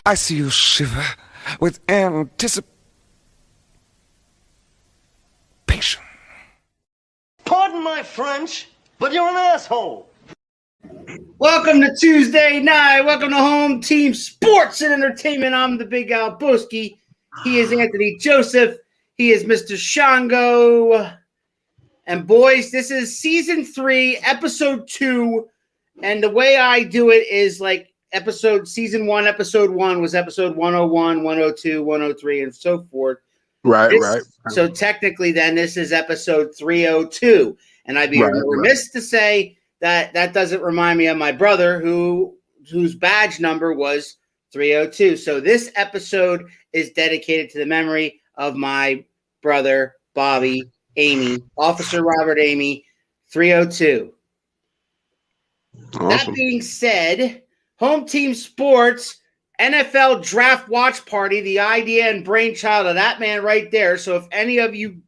I see you shiver with anticipation. Pardon my French, but you're an asshole. Welcome to Tuesday night. Welcome to Home Team Sports and Entertainment. I'm the Big Al Boski. He is Anthony Joseph. He is Mr. Shango. And boys, this is season 3, episode 2. And the way I do it is like season 1, episode 1 was episode 101, 102, 103, and so forth. Right. So technically, then this is episode 302, and I'd be remiss to say that doesn't remind me of my brother, whose badge number was 302. So this episode is dedicated to the memory of my brother Bobby Amey, Officer Robert Amey, 302. Awesome. That being said, Home Team Sports. NFL Draft Watch Party, the idea and brainchild of that man right there. So if any of you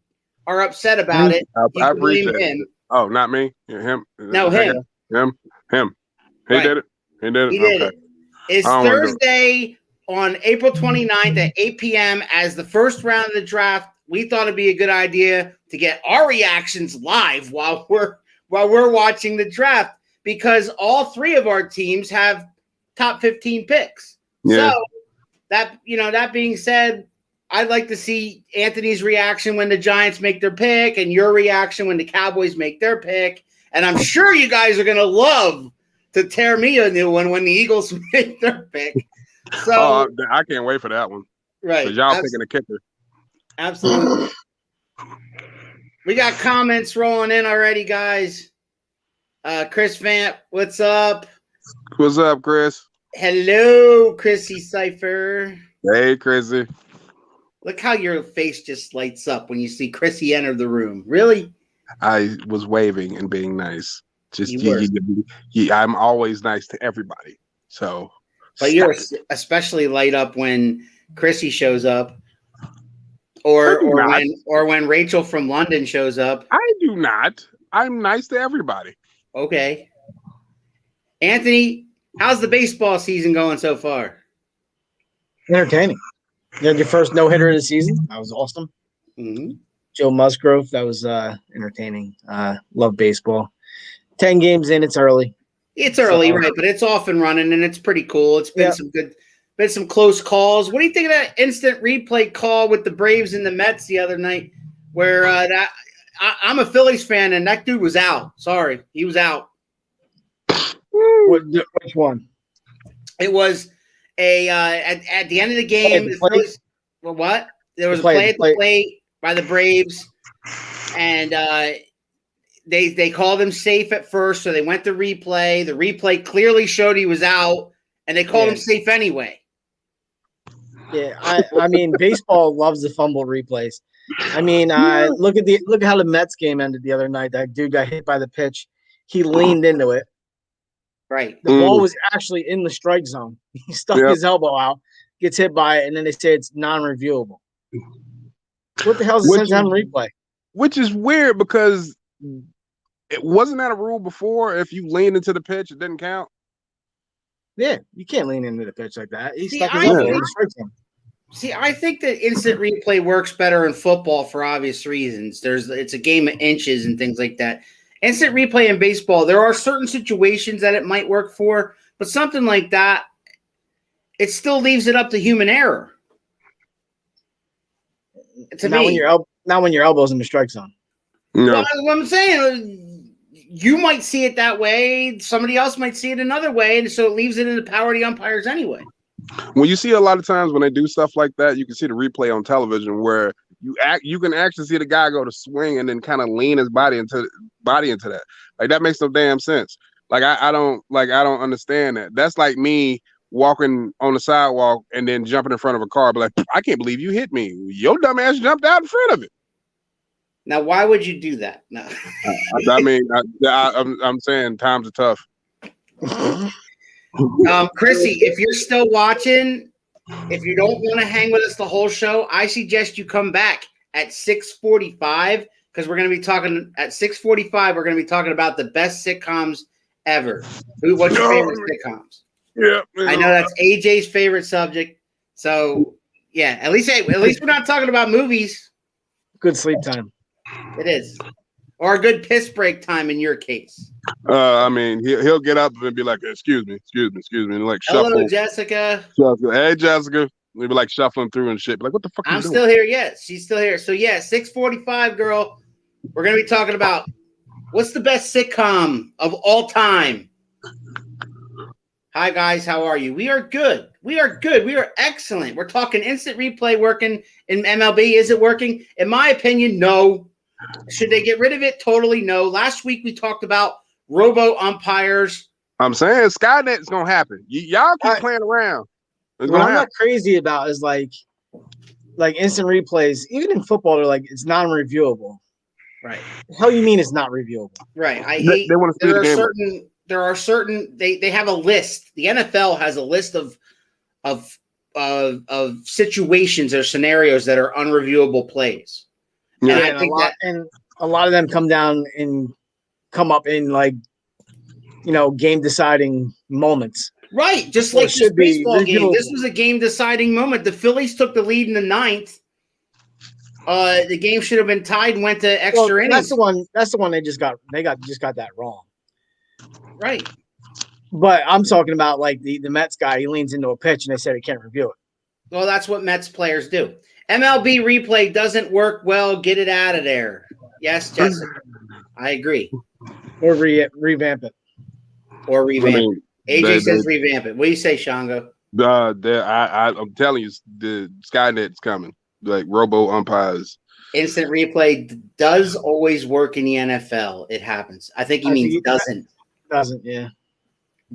are upset about it, I blame him. Oh, not me? Yeah, him? No, him. Him. He Right. did it? He did it? He did it. It's Thursday on April 29th at 8 p.m. as the first round of the draft. We thought it'd be a good idea to get our reactions live while we're watching the draft, because all 3 of our teams have top 15 picks. Yeah. So that being said, I'd like to see Anthony's reaction when the Giants make their pick and your reaction when the Cowboys make their pick. And I'm sure you guys are going to love to tear me a new one when the Eagles make their pick. So I can't wait for that one. Right. Because y'all picking a kicker. Absolutely. We got comments rolling in already, guys. Chris Vamp, what's up? What's up, Chris? Hello, Chrissy Cypher. Hey, Chrissy. Look how your face just lights up when you see Chrissy enter the room. Really? I was waving and being nice. I'm always nice to everybody. So, but you're especially light up when Chrissy shows up, or when Rachel from London shows up. I do not. I'm nice to everybody. Okay, Anthony. How's the baseball season going so far? Entertaining. You had your first no-hitter of the season. That was awesome. Mm-hmm. Joe Musgrove. That was entertaining. Love baseball. 10 games in. It's early. It's early, right? But it's off and running, and it's pretty cool. It's been some close calls. What do you think of that instant replay call with the Braves and the Mets the other night? Where I'm a Phillies fan, and that dude was out. Sorry, he was out. Which one? It was at the end of the game. What? There was a play at the plate by the Braves, and they called him safe at first, so they went to replay. The replay clearly showed he was out, and they called him safe anyway. Yeah, I mean, baseball loves the fumble replays. I mean, look at how the Mets game ended the other night. That dude got hit by the pitch. He leaned into it. Right. The ball was actually in the strike zone. He stuck his elbow out, gets hit by it, and then they say it's non-reviewable. What the hell is this on replay? Which is weird because it wasn't that a rule before. If you lean into the pitch, it didn't count. Yeah, you can't lean into the pitch like that. He stuck his elbow in the strike zone. See, I think that instant replay works better in football for obvious reasons. It's a game of inches and things like that. Instant replay in baseball, there are certain situations that it might work for, but something like that, it still leaves it up to human error. Not when your elbow's in the strike zone. No. Well, what I'm saying, you might see it that way. Somebody else might see it another way, and so it leaves it in the power of the umpires anyway. When you see a lot of times when they do stuff like that, you can see the replay on television where you can actually see the guy go to swing and then kind of lean his body into that. Like that makes no damn sense. Like I don't understand that. That's like me walking on the sidewalk and then jumping in front of a car, but like, I can't believe you hit me. Your dumb ass jumped out in front of it. Now, why would you do that? No. I mean, I'm saying times are tough. Chrissy, if you're still watching, if you don't want to hang with us the whole show, I suggest you come back at 6:45 because we're going to be talking at 6:45. We're going to be talking about the best sitcoms ever. What's your favorite sitcoms? Yeah, I know that's AJ's favorite subject. So yeah, at least we're not talking about movies. Good sleep time. It is, or a good piss break time in your case. I mean, he'll get up and be like, "Excuse me," and like Hello, shuffle. Jessica. Hey, Jessica. We'd be like shuffling through and shit. Be like, what the fuck? I'm still here. Yes, she's still here. So yeah, 6:45, girl. We're gonna be talking about what's the best sitcom of all time. Hi guys, how are you? We are good. We are good. We are excellent. We're talking instant replay working in MLB. Is it working? In my opinion, no. Should they get rid of it? Totally no. Last week we talked about robo umpires. I'm saying Skynet is gonna happen. Y'all keep playing around. What I'm not crazy about is like instant replays. Even in football, they're like it's non-reviewable. Right. The hell you mean it's not reviewable? Right. I hate. They want to see the game. There are certain. They have a list. The NFL has a list of situations or scenarios that are unreviewable plays. Yeah, and I think a lot of them come up in like game deciding moments. Right, just like this baseball game. This was a game-deciding moment. The Phillies took the lead in the ninth. The game should have been tied and went to extra innings. That's the one they just got that wrong. Right. But I'm talking about like the Mets guy. He leans into a pitch and they said he can't review it. Well, that's what Mets players do. MLB replay doesn't work well. Get it out of there. Yes, Jessica. I agree. Or revamp it. Or revamp it. AJ says revamp it. What do you say, Shango? I'm telling you, the Skynet's coming. Like robo umpires. Instant replay does always work in the NFL. It happens. I think he means doesn't. Doesn't, yeah.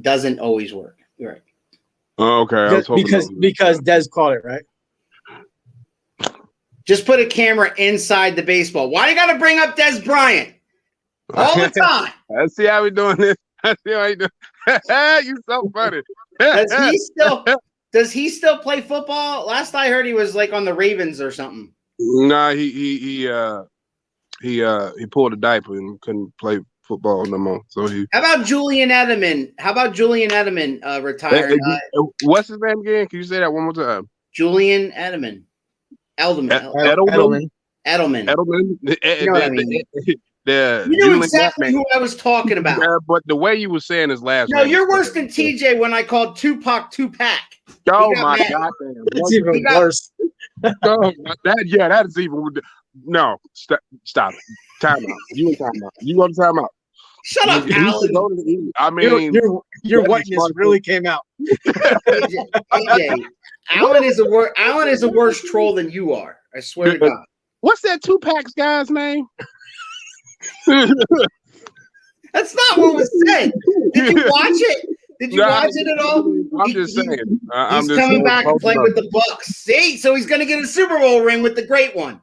Doesn't always work. You're right. Oh, okay. Because Dez caught it, right? Just put a camera inside the baseball. Why you got to bring up Dez Bryant all the time? Let's see how we doing this. Let's see how you doing. You so funny. Does he still play football? Last I heard, he was like on the Ravens or something. Nah, he pulled a diaper and couldn't play football no more. So How about Julian Edelman? Retiring? What's his name again? Can you say that one more time? Julian Edelman. Edelman. You know what I mean? You knew exactly who I was talking about. Yeah, but the way you were saying his last name. No, you're worse than TJ when I called Tupac Tupac. Oh my God! That's even worse. That is even. No, stop it. Time out. You in time out. You want to time out. Shut up, Alan. I mean, your whiteness really came out. AJ, Alan is a worse troll than you are. I swear to God. What's that Tupac's guy's name? That's not what was said. Did you watch it? Did you watch it at all? I'm just saying. He's coming back and playing with the Bucks. See, so he's going to get a Super Bowl ring with the great one.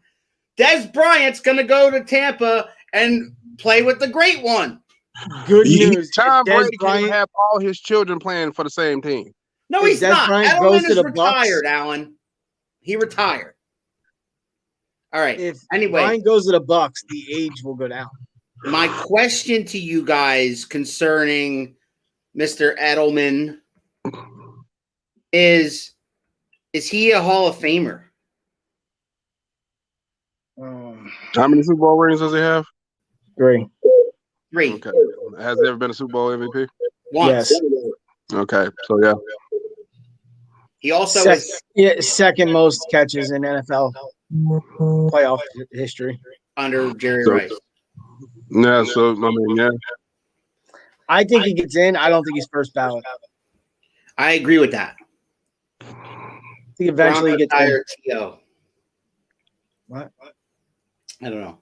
Dez Bryant's going to go to Tampa and play with the great one. Good news. Tom Brady can have all his children playing for the same team. No, he's not. Edelman is retired, Alan. He retired. All right. Anyway, Brian goes to the Bucks, the age will go down. My question to you guys concerning Mr. Edelman is he a Hall of Famer? How many Super Bowl rings does he have? 3. Okay. Has there ever been a Super Bowl MVP? Once. Yes. Okay. So yeah. He also second most catches in NFL playoff history under Jerry Rice. Yeah. So I mean, yeah. I think he gets in. I don't think he's first ballot. I agree with that. I think eventually he gets in. T.O. What? I don't know.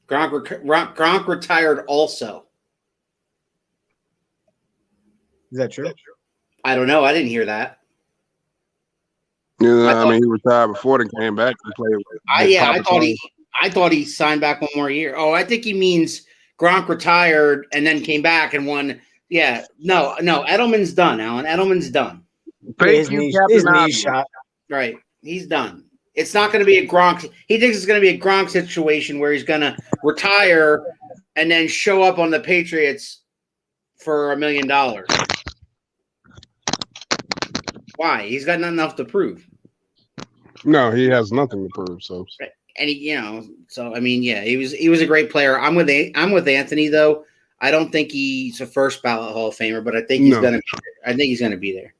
Gronk retired also. Is that true? I don't know. I didn't hear that. Yeah, I mean, he retired before they came back and played with. I thought he signed back one more year. Oh, I think he means Gronk retired and then came back and won. Yeah, no. Edelman's done, Alan. Edelman's done. His knee shot. Right, he's done. It's not going to be a Gronk. He thinks it's going to be a Gronk situation where he's going to retire and then show up on the Patriots for $1 million. Why? He's got nothing else to prove. No, he has nothing to prove. So, And so I mean, yeah, he was a great player. I'm with Anthony though. I don't think he's a first ballot Hall of Famer, but I think he's gonna. I think he's gonna be there.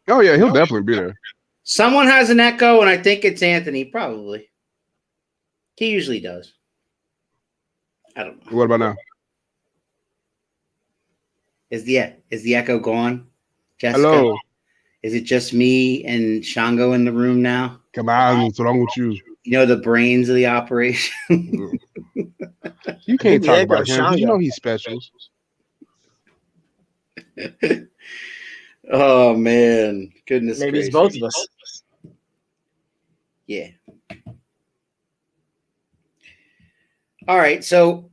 Oh yeah, he'll definitely be there. Someone has an echo, and I think it's Anthony. Probably. He usually does. I don't know. What about now? Is the echo gone? Jessica? Hello. Is it just me and Shango in the room now? Come on, what's wrong with you? You know, the brains of the operation. You can't talk about him. You know he's special. Oh man, goodness. Maybe gracious. it's both of us. Yeah. All right, so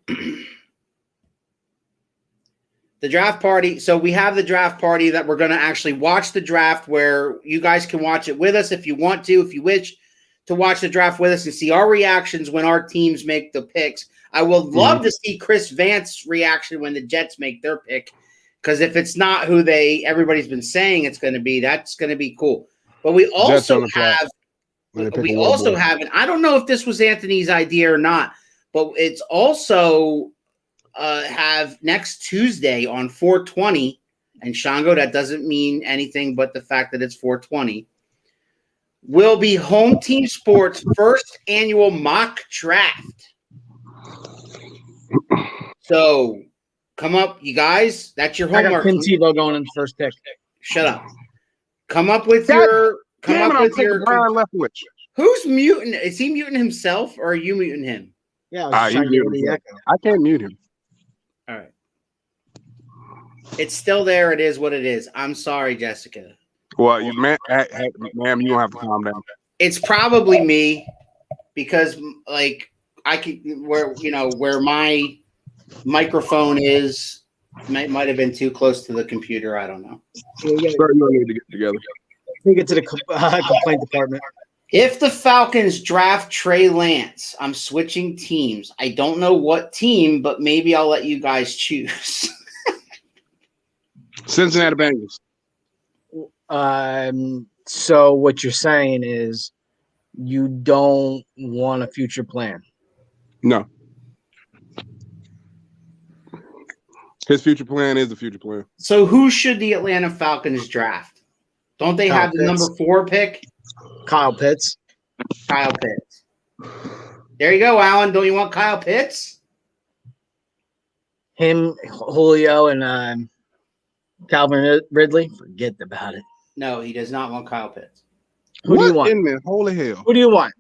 the draft party. So we have the draft party that we're going to actually watch the draft, where you guys can watch it with us if you want to, if you wish to watch the draft with us and see our reactions when our teams make the picks. I would love to see Chris Vance's reaction when the Jets make their pick, because if it's not who everybody's been saying it's going to be, that's going to be cool. But we also have, and I don't know if this was Anthony's idea or not, but it's also have next Tuesday on 420, and Shango, that doesn't mean anything but the fact that it's 420, will be Home Team Sports' first annual mock draft. So come up, you guys. That's your homework. I got Tim Tebow going in the first pick. Shut up. Come up with your. Who's muting? Is he muting himself, or are you muting him? Yeah, I can't mute him. All right. It's still there. It is what it is. I'm sorry, Jessica. Well, ma'am, you don't have to calm down. It's probably me, because like I could where my microphone is might have been too close to the computer. I don't know. You don't need to get together. Take it to the complaint department. If the Falcons draft Trey Lance, I'm switching teams. I don't know what team, but maybe I'll let you guys choose. Cincinnati Bengals. So what you're saying is you don't want a future plan? No. His future plan is the future plan. So who should the Atlanta Falcons draft? Don't they have the number 4 pick? Kyle Pitts. Kyle Pitts. There you go, Alan. Don't you want Kyle Pitts? Him, Julio, and Calvin Ridley? Forget about it. No, he does not want Kyle Pitts. Who do you want? In the holy hell? Who do you want?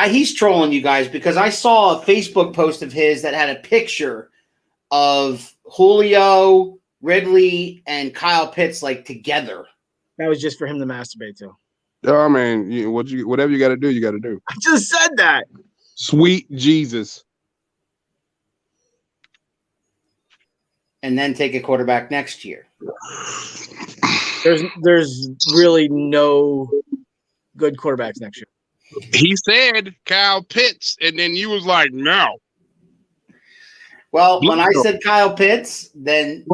He's trolling you guys, because I saw a Facebook post of his that had a picture of Julio, Ridley, and Kyle Pitts like together. That was just for him to masturbate to. Oh man, whatever you got to do, you got to do. I just said that. Sweet Jesus. And then take a quarterback next year. There's really no good quarterbacks next year. He said Kyle Pitts, and then you was like, no. Well, when I said Kyle Pitts, then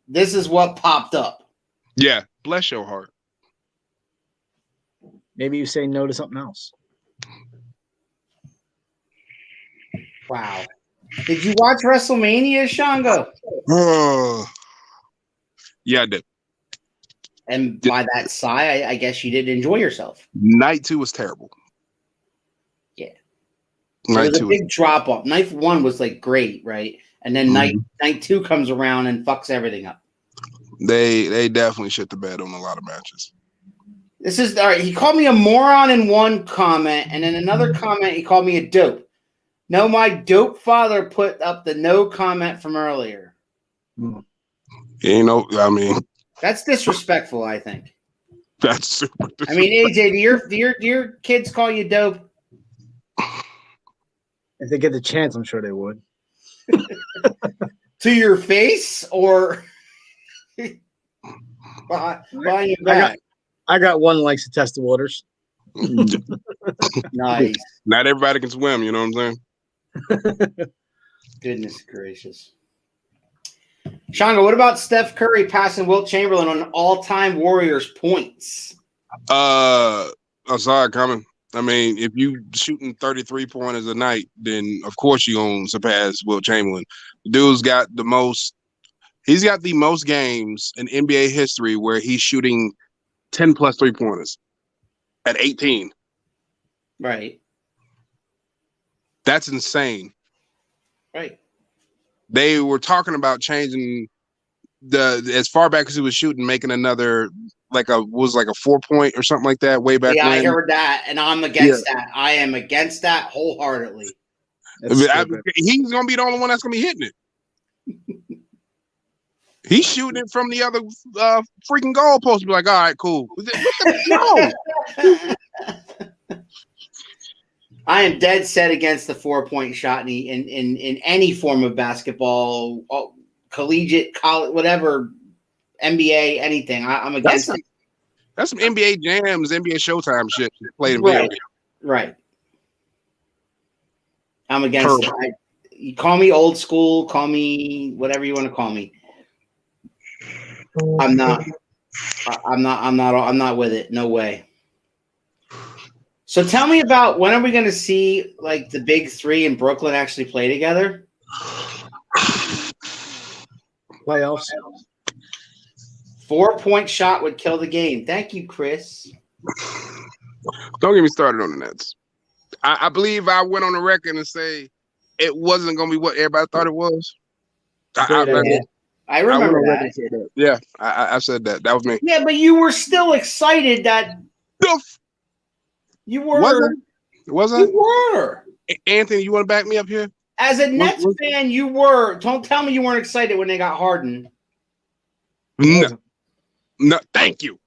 this is what popped up. Yeah, bless your heart. Maybe you say no to something else. Wow. Did you watch WrestleMania, Shango? Yeah, I did. And by that sigh, I guess you did enjoy yourself. Night 2 was terrible. Yeah. So it was a big drop off. Night 1 was like great, right? And then night 2 comes around and fucks everything up. They definitely shit the bed on a lot of matches. This is all right. He called me a moron in one comment, and in another comment, he called me a dope. No, my dope father put up the no comment from earlier. I mean, that's disrespectful, I think. That's super disrespectful. I mean, AJ, do your kids call you dope? If they get the chance, I'm sure they would. To your face or behind your back? I got one likes to test the waters. Nice. Not everybody can swim, you know what I'm saying? Goodness gracious. Shongo, what about Steph Curry passing Wilt Chamberlain on all-time Warriors points? I saw it coming. I mean, if you shooting 33 pointers a night, then of course you're gonna surpass Wilt Chamberlain. The dude's got the most. He's got the most games in NBA history where he's shooting 10 plus 3-pointers at 18. Right. That's insane. Right. They were talking about changing as far back as he was shooting, making another like a 4-point or something like that way back Yeah, when. I heard that, and I'm against that. I am against that wholeheartedly. He's gonna be the only one that's gonna be hitting it. He's shooting it from the other freaking goalpost. Be like, all right, cool. No. I am dead set against the 4-point shot in any form of basketball, collegiate, college, whatever, NBA, anything. I'm against it. That's some NBA jams, NBA Showtime shit played in Right. video. Right. I'm against it. You call me old school, call me whatever you want to call me. I'm not with it. No way. So tell me about when are we going to see like the big three in Brooklyn actually play together? Playoffs. 4-point shot would kill the game. Thank you, Chris. Don't get me started on the Nets. I believe I went on the record and say it wasn't going to be what everybody thought it was. I remember that. Yeah, I said that. That was me. Yeah, but you were still excited that you were. Was I? You were. Anthony, you want to back me up here? As a Nets fan, you were. Don't tell me you weren't excited when they got Harden. No, thank you.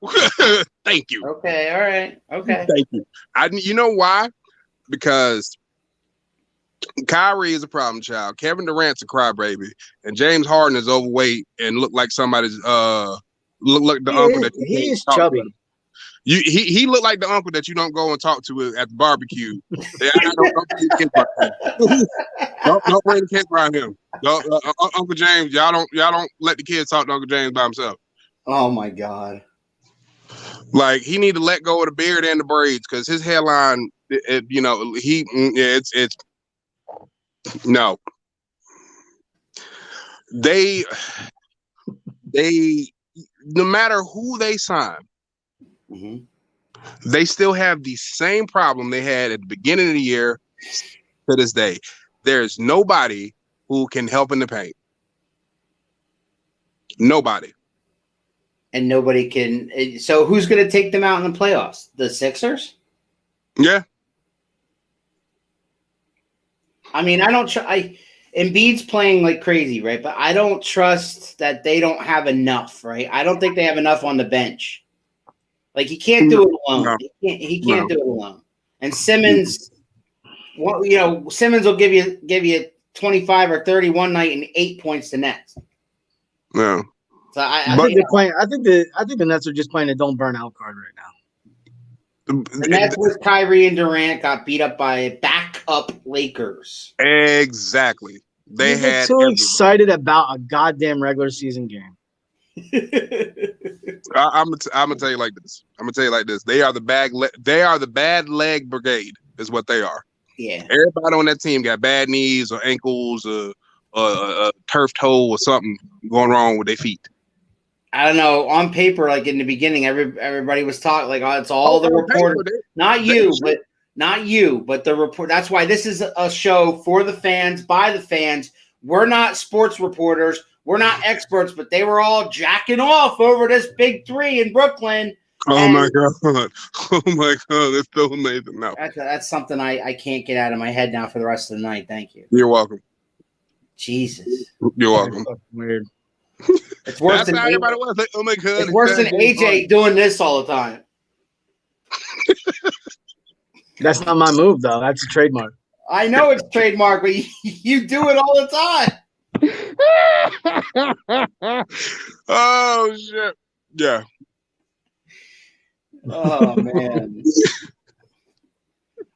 Thank you. Okay, all right. Okay. Thank you. You know why? Because Kyrie is a problem child. Kevin Durant's a crybaby, and James Harden is overweight and look like somebody's look like the uncle that he is chubby. He looked like the uncle that you don't go and talk to at the barbecue. Yeah, don't bring the kids around him. Uncle James, y'all don't let the kids talk to Uncle James by himself. Oh my God! Like he need to let go of the beard and the braids because his hairline, it's no. They no matter who they sign. Mm-hmm. They still have the same problem they had at the beginning of the year to this day. There's nobody who can help in the paint. Nobody. And nobody can. So who's going to take them out in the playoffs? The Sixers? Yeah. I mean, I don't. Embiid's playing like crazy, right? But I don't trust that they don't have enough, right? I don't think they have enough on the bench. Like he can't do it alone. No. He can't do it alone. And Simmons, Simmons will give you 25 or 30 one night and 8 points to Nets. Yeah. So I think they're playing. I think the Nets are just playing a don't burn out card right now. The Nets with Kyrie and Durant got beat up by backup Lakers. Exactly. They had too excited about a goddamn regular season game. I'm gonna tell you like this. They are the bad leg brigade, is what they are. Yeah. Everybody on that team got bad knees or ankles or a turf toe or something going wrong with their feet. I don't know. On paper, like in the beginning, everybody was talking like, oh, it's all the reporters. Not you, but the report. That's why this is a show for the fans, by the fans. We're not sports reporters. We're not experts, but they were all jacking off over this big three in Brooklyn. Oh my God. Oh my God. That's so amazing. No. That's something I can't get out of my head now for the rest of the night. Thank you. You're welcome. Jesus. You're welcome. Weird. It's worse than everybody was like, oh my God. It's worse than AJ doing this all the time. That's not my move, though. That's a trademark. I know it's trademark, but you do it all the time. Oh shit! Yeah. Oh man.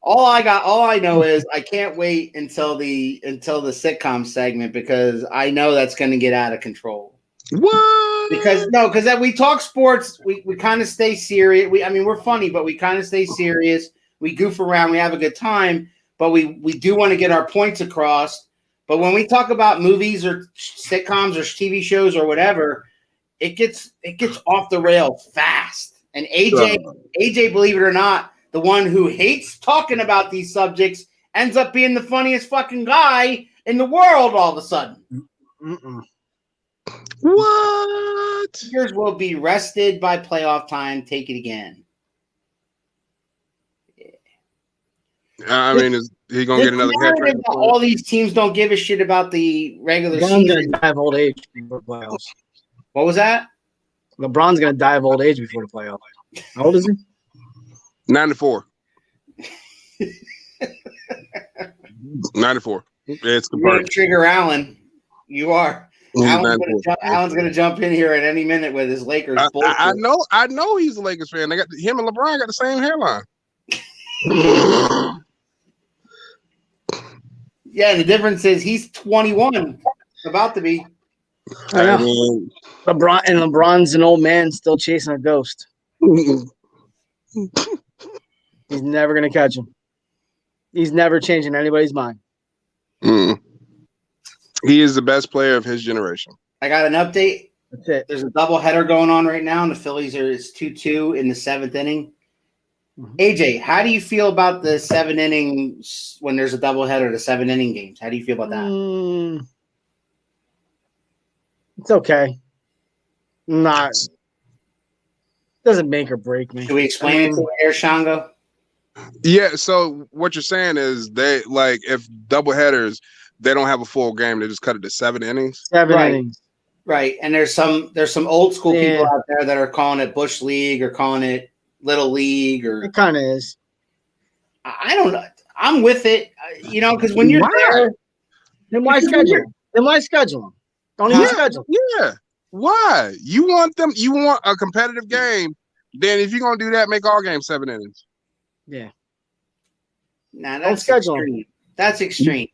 All I know is I can't wait until the sitcom segment because I know that's going to get out of control. What? Because we talk sports, we kind of stay serious. We're funny, but we kind of stay serious. We goof around, we have a good time, but we do want to get our points across. But when we talk about movies or sitcoms or TV shows or whatever, it gets off the rail fast. And AJ, believe it or not, the one who hates talking about these subjects ends up being the funniest fucking guy in the world all of a sudden. What? Yours will be rested by playoff time. Take it again. I mean, is he gonna get another hat trick? All these teams don't give a shit about the regular LeBron's season. gonna die of old age before the playoffs. What was that? LeBron's gonna die of old age before the playoffs. How old is he? 94. 94. It's You're Trigger Allen. You are. Allen's going to jump in here at any minute with his Lakers. I know he's a Lakers fan. Him and LeBron got the same hairline. Yeah, the difference is he's 21, about to be. I know. LeBron's an old man still chasing a ghost. He's never going to catch him. He's never changing anybody's mind. He is the best player of his generation. I got an update. That's it. There's a doubleheader going on right now, and the Phillies it's 2-2 in the 7th inning. AJ, how do you feel about the 7 innings when there's a doubleheader, the 7 inning games? How do you feel about that? It's okay. Doesn't make or break me. Can we explain it to Air Shango? Yeah, so what you're saying is they if doubleheaders, they don't have a full game, they just cut it to 7 innings. 7 innings. Right. And there's some old school people out there that are calling it Bush League or calling it Little League or it kind of is. I don't know. I'm with it, because when you're there, then why schedule them? Don't even schedule. Yeah. Why? You want a competitive game, then if you're gonna do that, make all games 7 innings. Yeah. Nah, that's extreme. That's extreme.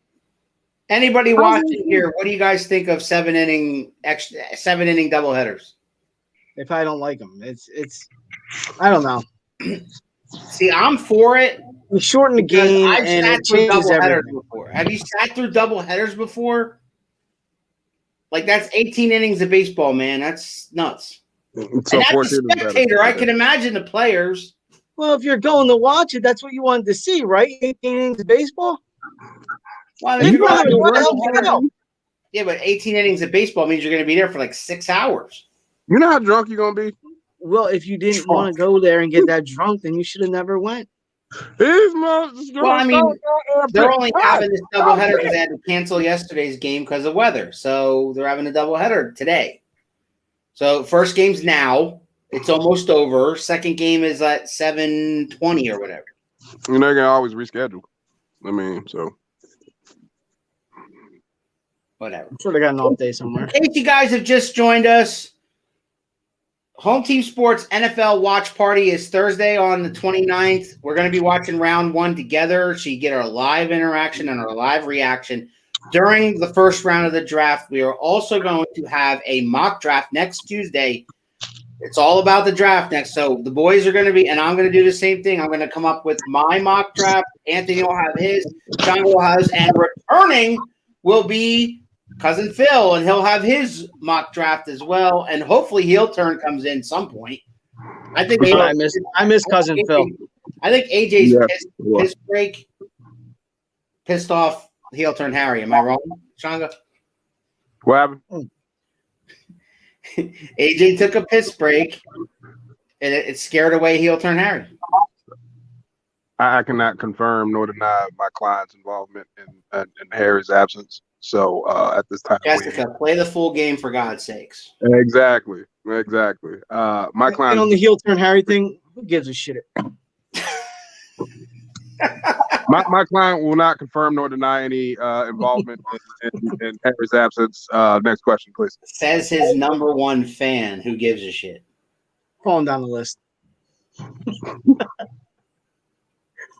Anybody watching here, what do you guys think of 7 inning doubleheaders? They probably don't like them. It's I don't know. See, I'm for it. We shorten the game I've and sat it through changes doubleheaders everything. before. Have you sat through doubleheaders before? Like that's 18 innings of baseball, man. That's nuts. So and as a spectator, I can imagine the players. Well, if you're going to watch it, that's what you wanted to see, right? 18 innings of baseball. Well, yeah, but 18 innings of baseball means you're going to be there for like 6 hours. You know how drunk you're going to be? Well, if you didn't want to go there and get that drunk, then you should have never went. Well, I mean, they're only having this doubleheader because they had to cancel yesterday's game because of weather. So they're having a doubleheader today. So first game's now. It's almost over. Second game is at 7:20 or whatever. You know, you can always reschedule. I mean, so. Whatever. I'm sure they got an off day somewhere. In case you guys have just joined us, Home Team Sports NFL Watch Party is Thursday on the 29th. We're going to be watching round 1 together, so you get our live interaction and our live reaction during the first round of the draft. We are also going to have a mock draft next Tuesday. It's all about the draft next. So the boys are going to be, and I'm going to do the same thing. I'm going to come up with my mock draft. Anthony will have his. John will have his. And returning will be Cousin Phil, and he'll have his mock draft as well. And hopefully heel turn comes in some point. I think I miss Cousin Phil. I think AJ's piss break pissed off heel turn Harry. Am I wrong, Shanga? What happened? AJ took a piss break, and it scared away heel turn Harry. I cannot confirm nor deny my client's involvement in Harry's absence. So at this time, Jessica, play the full game for God's sakes. Exactly. My client And on the heel turn Harry thing, who gives a shit? my client will not confirm nor deny any involvement in Harry's absence. Next question, please. Says his number one fan. Who gives a shit? Falling down the list.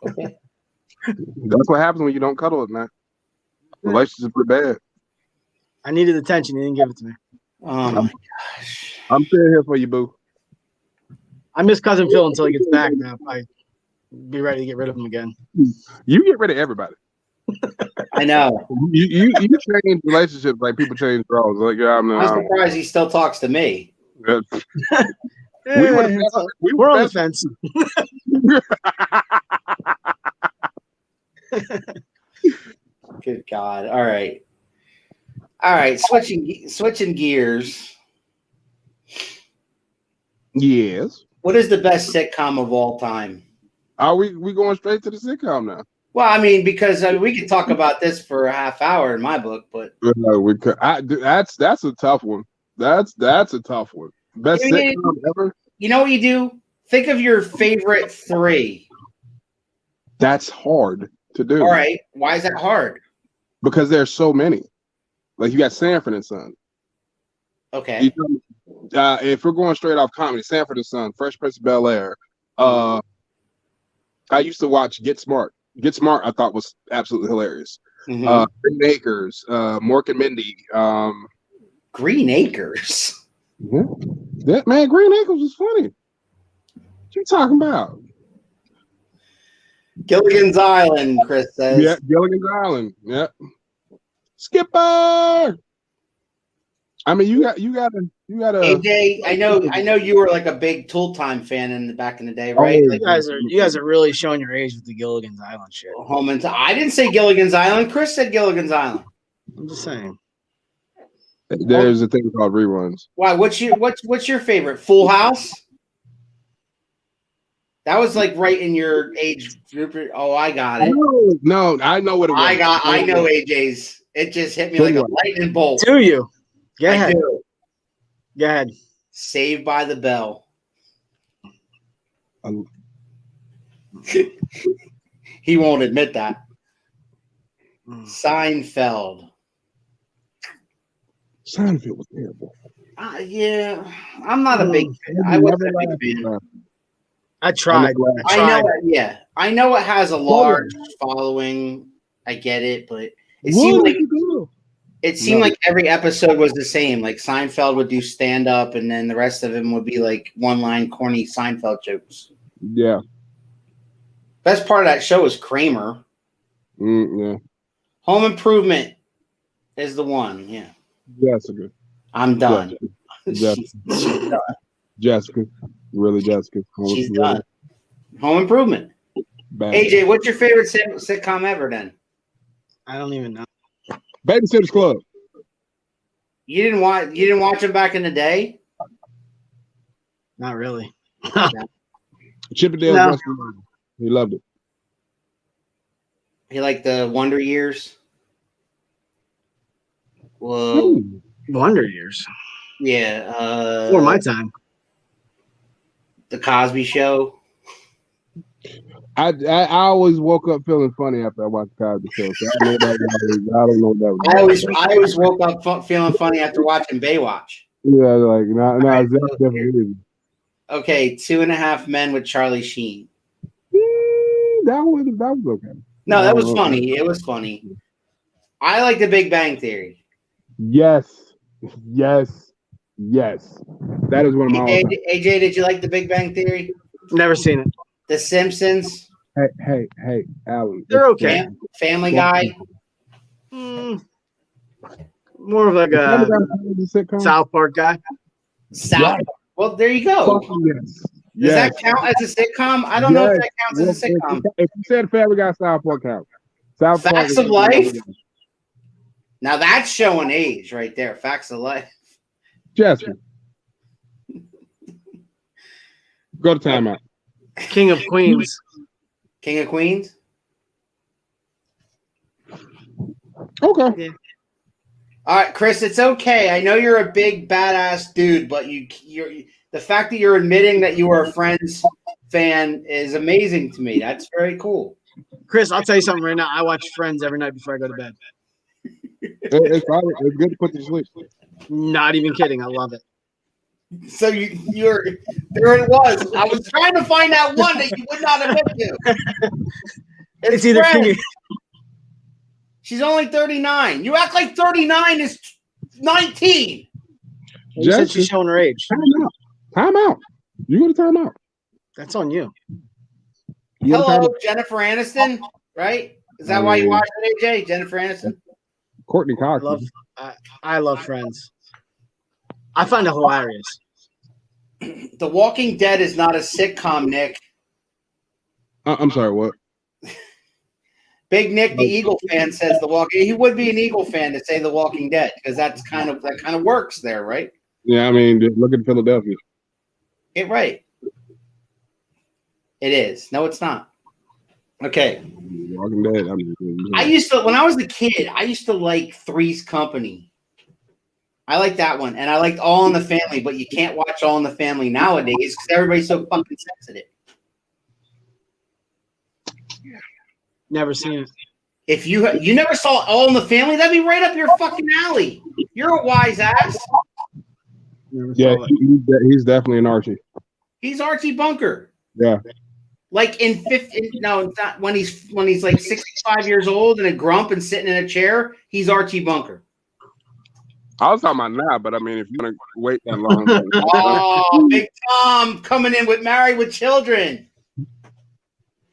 Okay. That's what happens when you don't cuddle it, man. Relationships are bad. I needed attention. He didn't give it to me. Oh my gosh. I'm still here for you, boo. I miss Cousin Phil until he gets back now. I be ready to get rid of him again. You get rid of everybody. I know. You change relationships like people change roles. Like I'm surprised he still talks to me. We're on the fence. Good God! All right. Switching gears. Yes. What is the best sitcom of all time? Are we going straight to the sitcom now? Well, I mean, because we could talk about this for a half hour in my book, but We could. That's a tough one. That's a tough one. Best sitcom ever. You know what you do? Think of your favorite 3. That's hard to do. All right. Why is that hard? Because there's so many. Like you got Sanford and Son. Okay. If we're going straight off comedy, Sanford and Son, Fresh Prince of Bel-Air. I used to watch Get Smart. Get Smart, I thought was absolutely hilarious. Mm-hmm. Green Acres, Mork and Mindy. Green Acres. Yeah, man, Green Acres was funny. What you talking about? Gilligan's Island, Chris says. Yeah, Gilligan's Island. Yeah. Skipper. I mean, you got to. AJ, I know you were like a big Tool Time fan back in the day, right? You guys are really showing your age with the Gilligan's Island shit. I didn't say Gilligan's Island. Chris said Gilligan's Island. I'm just saying. There's a thing called reruns. Why? What's your favorite? Full House? That was like right in your age group. Oh, I got it. No, I know what it was. I know AJ's. It just hit me like a lightning bolt. Do you? Go ahead. Go ahead. Saved by the Bell. He won't admit that. Seinfeld. Seinfeld was terrible. Yeah, I'm not a big fan. I wasn't a big fan. I tried. I know it has a large following. I get it, but it seemed like every episode was the same. Like Seinfeld would do stand up, and then the rest of them would be like one line corny Seinfeld jokes. Yeah. Best part of that show is Kramer. Yeah. Home Improvement is the one. Yeah. Jessica. I'm done. Jessica. Really, Jessica. She's done. Home Improvement. Bad. AJ, what's your favorite sitcom ever then? I don't even know. Babysitter's Club. You didn't watch them back in the day? Not really. Chippendale. No. He loved it. He liked the Wonder Years. Whoa. Wonder Years. Yeah. Before my time. The Cosby Show. I always woke up feeling funny after I watched the Cosby Show. So I don't know what that was. I always woke up feeling funny after watching Baywatch. Yeah, like no, it's definitely. Okay, 2.5 Men with Charlie Sheen. That was okay. No, that was funny. It was funny. I like The Big Bang Theory. Yes. That is one of my. AJ, did you like The Big Bang Theory? Never seen it. The Simpsons. Hey, Alan. They're okay. Family Guy. More of like a South Park guy. South. Well, there you go. Yes. Does that count as a sitcom? I don't know if that counts as a sitcom. If you said Family Guy, South Park counts. Facts of Life. Now that's showing age right there. Facts of Life. Jessica. Go to timeout. King of Queens. King of Queens. Okay. Yeah. All right, Chris, it's okay. I know you're a big badass dude, but you're the fact that you're admitting that you are a Friends fan is amazing to me. That's very cool. Chris, I'll tell you something right now. I watch Friends every night before I go to bed. It's good to put to sleep. Not even kidding. I love it. So you're there it was. I was trying to find that one that you would not admit to. It's either King. She's only 39. You act like 39 is 19. You said Jessica, she's showing her age. Time out. You go to time out. That's on you. You go to time Hello, out. Jennifer Aniston, right? Is that why you watch it, AJ? Jennifer Aniston? Courtney Cox. I love Friends. I find it hilarious. The Walking Dead is not a sitcom, Nick. I'm sorry, what? Big Nick, the Eagle fan, says The Walking. He would be an Eagle fan to say The Walking Dead because that kind of works there, right? Yeah, I mean, just look at Philadelphia. Get right. It is. No, it's not. Okay. Walking Dead. I mean, I used to, when I was a kid, I used to like Three's Company. I like that one, and I liked All in the Family, but you can't watch All in the Family nowadays because everybody's so fucking sensitive. Never seen it. If you never saw All in the Family, that'd be right up your fucking alley. You're a wise ass. Yeah, he's definitely an Archie. He's Archie Bunker. Yeah. Like in 50, no, it's not when he's like 65 years old and a grump and sitting in a chair, he's Archie Bunker. I was talking about now, but I mean, if you want to wait that long. Oh, Big Tom coming in with Married with Children.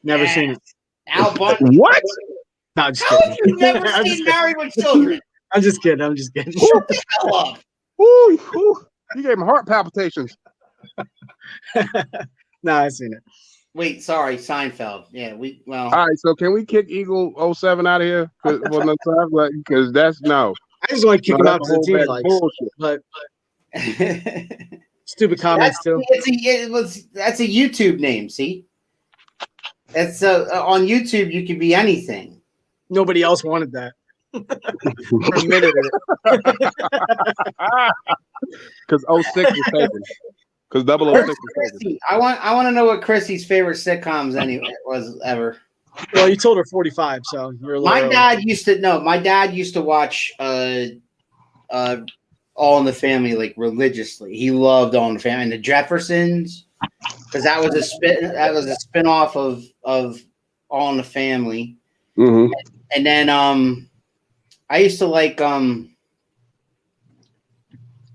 Never seen it. Al Bundy. What? No, just How kidding. have you never seen Married with Children? I'm just kidding. Shut the hell up. Ooh, you gave him heart palpitations. No, I've seen it. Wait, sorry, Seinfeld. Yeah, All right, so can we kick Eagle 07 out of here? Because that's no. I just want to kick him out because the team bullshit. likes. But stupid comments too. That's a YouTube name. See, that's on YouTube. You can be anything. Nobody else wanted that. Admitted it. Because 06 was taken. Because 006 was taken. I want to know what Chrissy's favorite sitcoms was ever. Well, you told her 45, so you're a little My early. dad used to watch All in the Family like religiously. He loved All in the Family and the Jeffersons because that was a spin-off of All in the Family. Mm-hmm. And then I used to like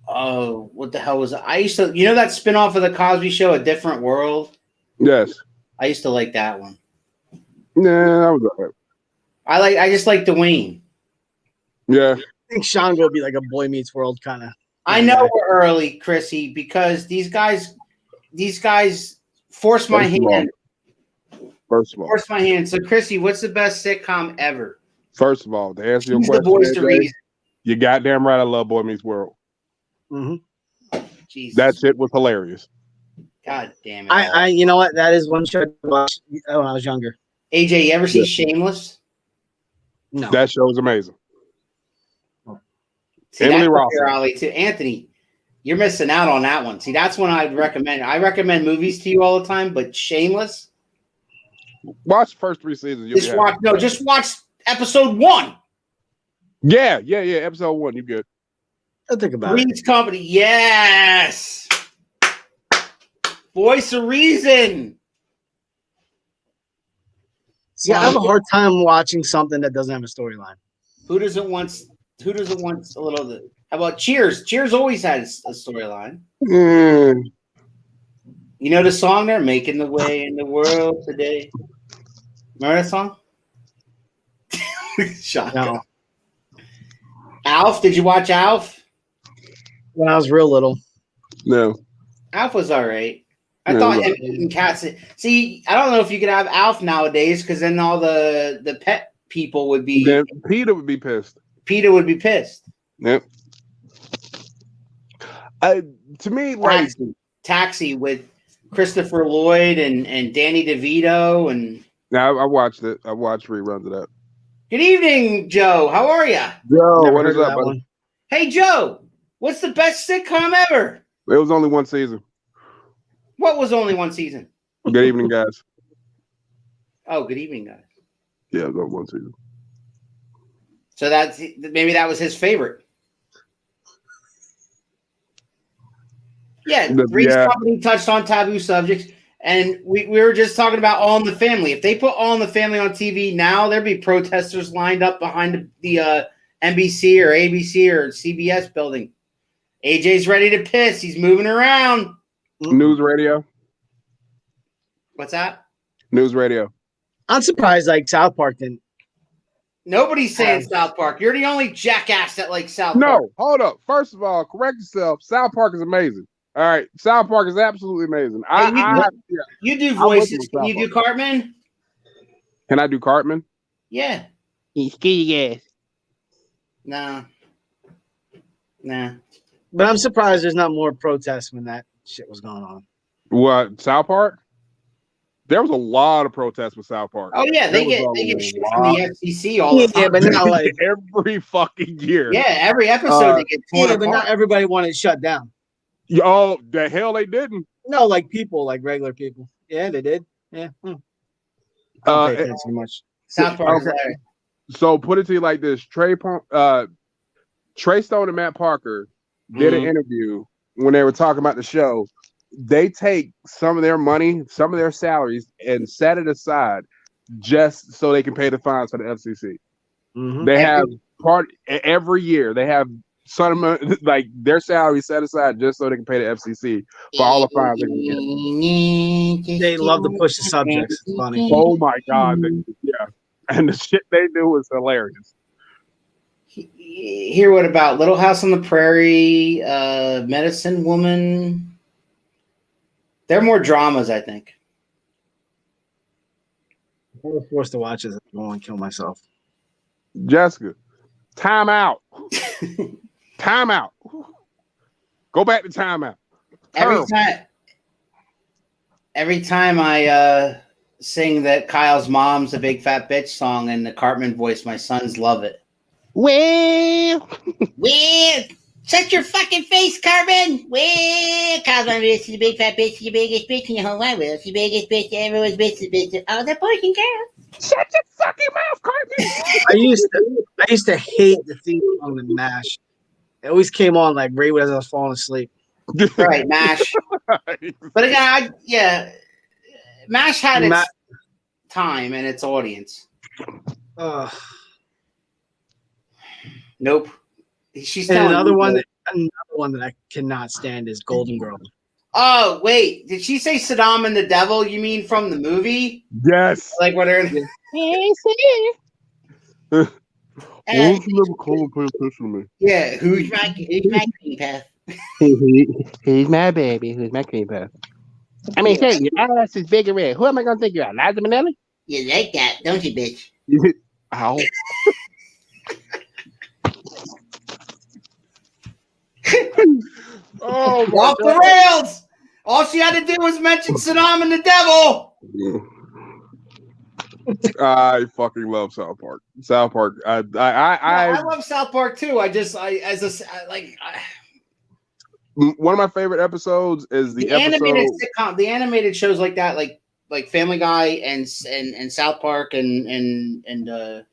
what the hell was it? I used to that spin-off of the Cosby Show, A Different World? Yes. I used to like that one. Nah, that was all right. I just like Dwayne. Yeah. I think Sean will be like a Boy Meets World kind of. I know we're early, Chrissy, because these guys force my hand. First of all. Force my hand. So, Chrissy, what's the best sitcom ever? To answer your Who's question, the voice to AJ, reason? you goddamn right. I love Boy Meets World. Mm-hmm. Jesus. That shit was hilarious. God damn it. I you know what? That is one show I watched when I was younger. AJ, you ever see Shameless? No. That show was amazing. See, Emily that's Ross. up your alley too. Anthony, you're missing out on that one. See, that's one I'd recommend. I recommend movies to you all the time, but Shameless. Watch the first 3 seasons. Just watch episode 1. Yeah. Episode 1, you good. I'll think about it. Three's Company. Yes. Voice of reason. See, I have a hard time watching something that doesn't have a storyline. Who doesn't want a little? How about Cheers? Cheers always had a storyline. You know the song there, "Making the Way in the World Today." Remember that song? Shotgun. No. Alf, did you watch Alf? When I was real little. No. Alf was all right. I thought him eating cats. See, I don't know if you could have Alf nowadays because then all the pet people would be. Then Peter would be pissed. Peter would be pissed. Yep. To me, like Taxi with Christopher Lloyd and Danny DeVito and. Now I watched it. I watched reruns of that. Good evening, Joe. How are you? Joe, Never what heard is of up, that buddy? one. Hey, Joe. What's the best sitcom ever? It was only 1 season. What was only 1 season? Good evening, guys. Oh, good evening, guys. Yeah, it was only 1 season. So maybe that was his favorite. Yeah, Three's Company touched on taboo subjects, and we were just talking about All in the Family. If they put All in the Family on TV now, there'd be protesters lined up behind the NBC or ABC or CBS building. AJ's ready to piss. He's moving around. News radio. What's that? News radio. I'm surprised like South Park didn't. Nobody's saying South Park. You're the only jackass that likes South Park. No, hold up. First of all, correct yourself. South Park is amazing. All right, South Park is absolutely amazing. You do voices. Can you do Cartman? Can I do Cartman? Yeah. He's skinny ass. Nah. But I'm surprised there's not more protests when that shit was going on. What, South Park? There was a lot of protests with South Park. Oh yeah, they get shit from the FCC all the time. Yeah, but not like every fucking year. Yeah, every episode they get torn but apart. not everybody wanted it shut down. Oh, the hell they didn't. No, like people, like regular people. Yeah, they did. Yeah. Don't pay attention too much. South Park. Okay. So put it to you like this: Trey Stone and Matt Parker did an interview when they were talking about the show. They take some of their money, some of their salaries, and set it aside just so they can pay the fines for the FCC. Mm-hmm. They have every year. They have some like their salary set aside just so they can pay the FCC for all the fines they can get. They love to push the subjects. It's funny. Oh my god! Yeah, and the shit they do is hilarious. Here, what about Little House on the Prairie, Medicine Woman? They're more dramas, I think. I was forced to watch this. I want to kill myself. Jessica, time out. Time out. Go back to time out. Every time I sing that Kyle's mom's a big fat bitch song in the Cartman voice, my sons love it. Well, shut your fucking face, Cartman. Well, Kyle's mom is the big fat bitch, the biggest bitch in the whole wide world. She's the biggest bitch, everyone's bitch. Oh, the boys and girls. Shut your fucking mouth, Cartman. I used to hate the theme song of MASH. It always came on like right as I was falling asleep. Right, MASH. But again, MASH had its time and its audience. Nope. She's another one that I cannot stand is Golden Girls. Oh wait, did she say Saddam and the Devil? You mean from the movie? Yes. Like what are they? Yeah, who's my cream puff? Who's my baby? Who's my cream puff? I mean, say your ass is big and red. Who am I gonna think you are? Liza Minnelli? You like that, don't you, bitch? Ow. Oh, off the rails! All she had to do was mention Saddam and the Devil. I fucking love South Park. South Park. I love South Park too. One of my favorite episodes is the animated sitcom. The animated shows like that, like Family Guy and South Park and The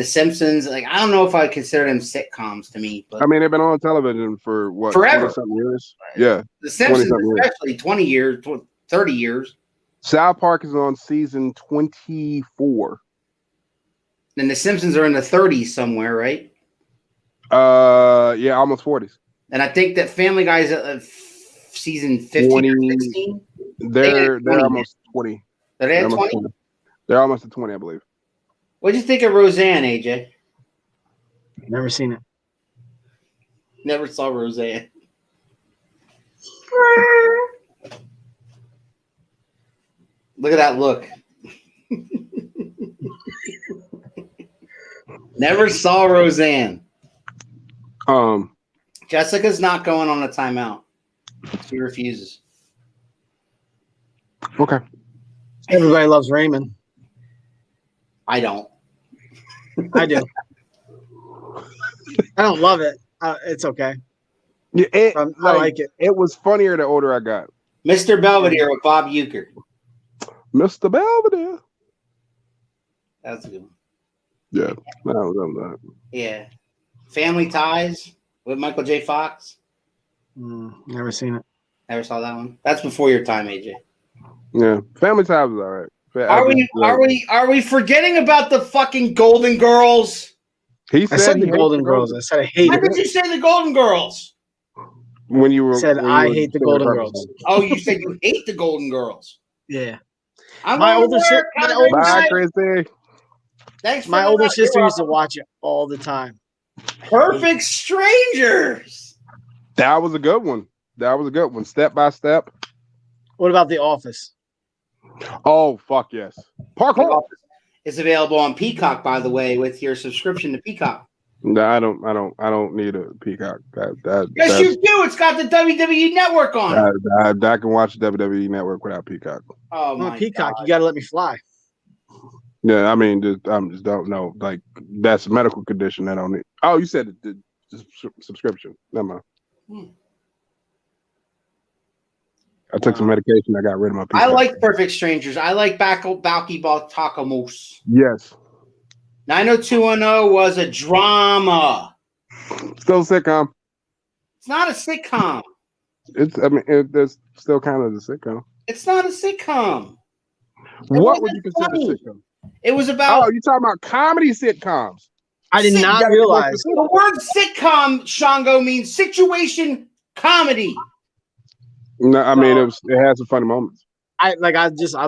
Simpsons. Like I don't know if I consider them sitcoms to me, but I mean they've been on television for what, forever, 20-something years. Yeah, The Simpsons especially 20 years, 30 years. South Park is on season 24. And The Simpsons are in the 30s somewhere, right? Yeah, almost 40s. And I think that Family Guy is at season 15 or 16. They're almost 20. Are they at 20? They're almost at 20, I believe. What did you think of Roseanne, AJ? Never seen it. Never saw Roseanne. Look at that look. Never saw Roseanne. Jessica's not going on a timeout. She refuses. Okay. Everybody loves Raymond. I don't. I do. I don't love it. It's okay. Yeah, I like it. It was funnier the older I got. Mr. Belvedere with Bob Uecker. Mr. Belvedere. That's a good one. Yeah, that was that. Yeah. Family Ties with Michael J. Fox. Never seen it. Never saw that one. That's before your time, AJ. Yeah, Family Ties was all right. Are we forgetting about the fucking Golden Girls? I said the Golden Girls. I said I hated it. Why did you say the Golden Girls? When you were Said when you I were hate the doing Golden purpose. Girls. Oh, you said you hate the Golden Girls. Yeah. I'm My going to older si- work. my Have a older great si- Bye, night. Christy. Thanks for My the older night. sister You're used to welcome. watch it all the time. Perfect Strangers. That was a good one. Step by Step. What about The Office? Oh fuck yes. Parkour. It's available on Peacock, by the way, with your subscription to Peacock. No, I don't need a Peacock. Yes, you do. It's got the WWE Network on it. I can watch the WWE Network without Peacock. Oh I'm my on Peacock. God. You got to let me fly. Yeah, I mean, just don't know. Like that's a medical condition that I don't need. Oh, you said the subscription. Never mind. I took some medication. I got rid of my Peacock. I like Perfect Strangers. I like Balky Baltakamos. Yes. 90210 was a drama. Still sitcom. It's not a sitcom. It's still kind of a sitcom. It's not a sitcom. What would you consider funny. a sitcom? It was about. Oh, you talking about comedy sitcoms? I did not realize. The word sitcom, Shango, means situation comedy. No, I mean it has some funny moments. I'm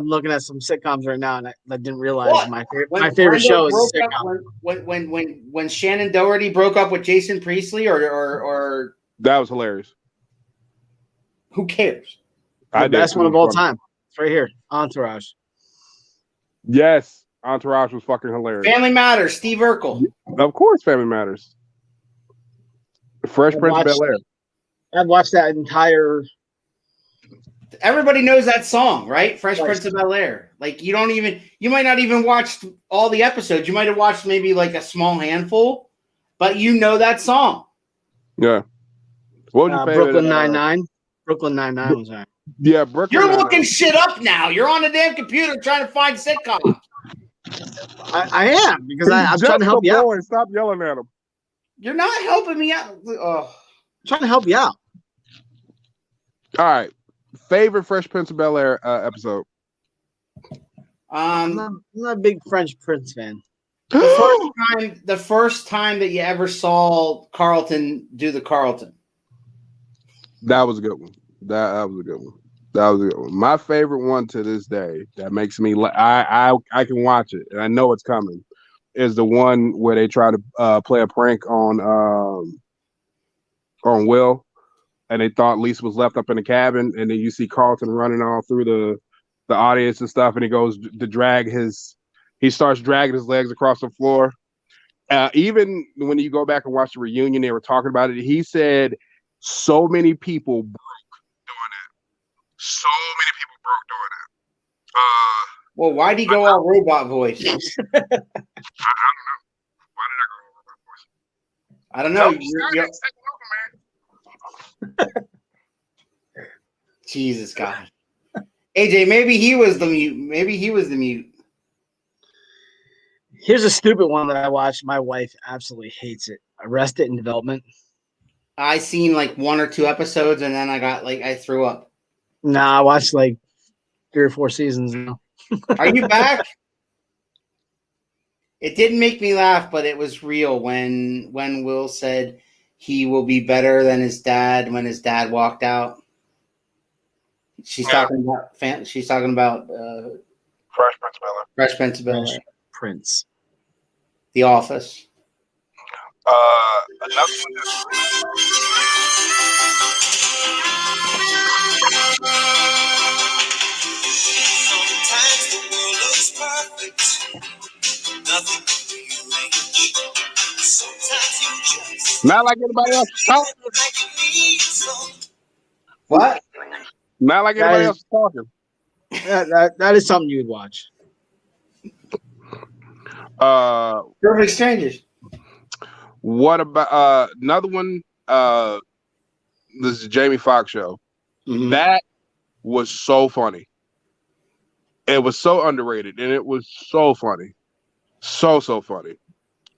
looking at some sitcoms right now, and I didn't realize What? my When favorite Brenda show is broke a up- sitcom. when Shannon Doherty broke up with Jason Priestley, or That was hilarious. who cares? The best one of all time. It's right here. Entourage. Yes, Entourage was fucking hilarious. Family Matters, Steve Urkel. Of course, Family Matters. Fresh Prince of Bel-Air. I've watched that entire. Everybody knows that song, right? Fresh Right. Prince of Bel-Air. Like you might not even watch all the episodes. You might have watched maybe like a small handful, but you know that song. Yeah. What was your favorite? Brooklyn Nine-Nine. Brooklyn Nine-Nine was that. Yeah, Brooklyn. You're Nine-Nine. looking shit up now. You're on the damn computer trying to find sitcoms. I am because I'm trying to help you out. Boy, stop yelling at him. You're not helping me out. Oh. I'm trying to help you out. All right. Favorite Fresh Prince of Bel-Air episode? I'm not a big French Prince fan. The first time that you ever saw Carlton do the Carlton. That was a good one. That was a good one. My favorite one to this day that makes me I can watch it and I know it's coming is the one where they try to play a prank on Will, and they thought Lisa was left up in the cabin, and then you see Carlton running all through the audience and stuff, and he goes to he starts dragging his legs across the floor. Even when you go back and watch the reunion, they were talking about it. He said so many people broke doing that. So many people broke doing that. Well, why'd he go all robot voice? I don't know. Why did I go over my voice? I don't know. Jesus God. AJ, maybe he was the mute. Here's a stupid one that I watched. My wife absolutely hates it. Arrested Development. I seen like 1 or 2 episodes and then I threw up. Nah, I watched like 3 or 4 seasons now. Are you back? It didn't make me laugh, but it was real when Will said he will be better than his dad when his dad walked out. She's talking about Fresh Prince of Bel-Air. Fresh Prince of Bel-Air. Prince. The Office. Another one Sometimes the world looks perfect. Nothing can rearrange. Sometimes you just not like anybody else is talking. like you need some. What? Not like anybody else is talking. That is something you'd watch. Perfect Strangers. What about another one? This is Jamie Foxx show. Mhm. That was so funny. It was so underrated, and it was so funny, so funny.